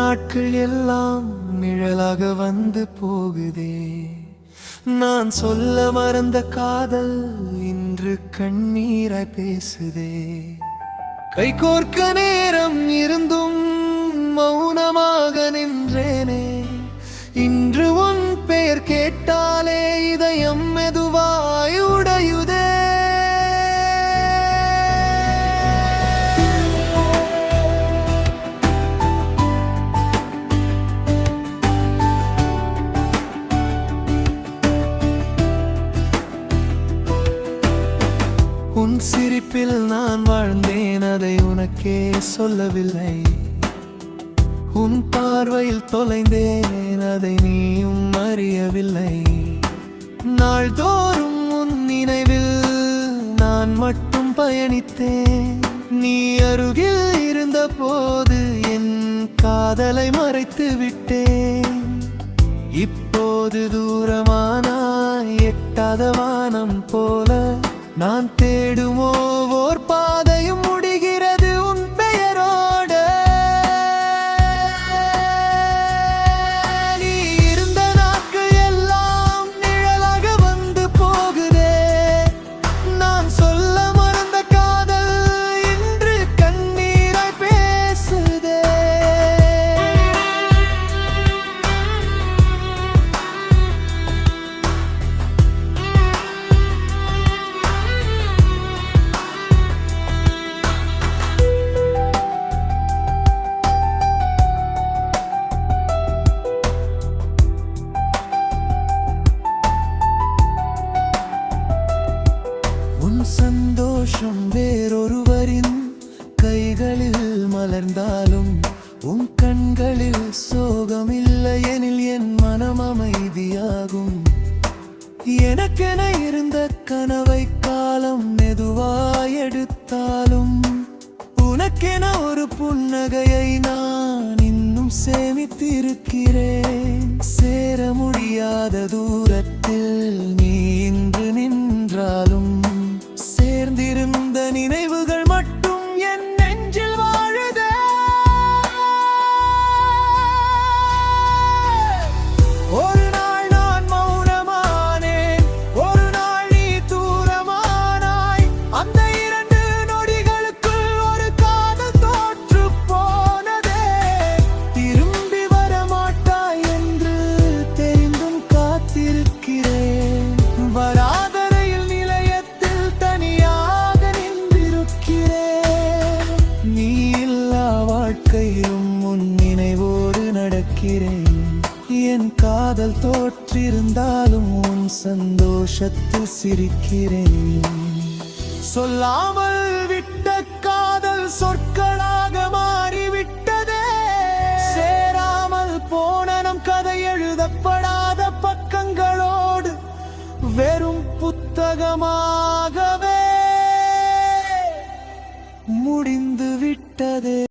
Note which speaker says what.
Speaker 1: நாட்கள் எல்லாம் நிழலாக வந்து போகுதே. நான் சொல்ல மறந்த காதல் இன்று கண்ணீராய் பேசுதே. கைகோர்க்க நேரம் இருந்தும் மௌனமாக நின்றேனே. இன்று உன் பெயர் கேட்டாலே இதயம் மெதுவாய் உடையுதே. உன் சிரிப்பில் நான் வாழ்ந்தேன், அதை உனக்கே சொல்லவில்லை. உன் பார்வையில் தொலைந்தேன், அதை நீயும் அறியவில்லை. நாள்தோறும் உன் நினைவில் நான் மட்டும் பயணித்தேன். நீ அருகில் இருந்த போது என் காதலை மறைத்து விட்டேன். இப்போது தூரமானாய், எட்டாத வானம் போல நான் தேடும் ஒவ்வொரு பாதையும் முடிகிறது உன் பெயரோடு. நீ இருந்த நாட்கள் எல்லாம் நிழலாக வந்து போகுதே. நான் சொல்ல மறந்த காதல் இன்று கண்ணீராய் பேசுதே. சந்தோஷம் வேறொருவரின் கைகளில் மலர்ந்தாலும் உன் கண்களில் சோகமில்லை எனில் என் மனம் அமைதியாகும். எனக்கென இருந்த கனவை காலம் மெதுவாய் எடுத்தாலும் உனக்கென ஒரு புன்னகையை நான் இன்னும் சேமித்திருக்கிறேன். சேர முடியாத தூரத்தில் நீ இன்று நின்றாலும் சேர்ந்திருந்த நினைவுகள் மட்டும் என் நெஞ்சில் வாழுதே. ஒரு நாள் நான் மௌனமானேன், ஒரு நாள் நீ தூரமானாய். அந்த இரண்டு நொடிகளுக்குள் ஒரு காதல் தோற்று போனதே. திரும்பி வரமாட்டாய் என்று தெரிந்தும் காத்திருக்கிறேன். வராத உன் நினைவோடு நடக்கிறேன். என் காதல் தோற்றிருந்தாலும் உன் சந்தோஷத்தில் சிரிக்கிறேன். சொல்லாமல் விட்ட காதல் சொற்களாக மாறிவிட்டதே. சேராமல் போன நம் கதை எழுதப்படாத பக்கங்களோடு வெறும் புத்தகமாகவே முடிந்து விட்டதே.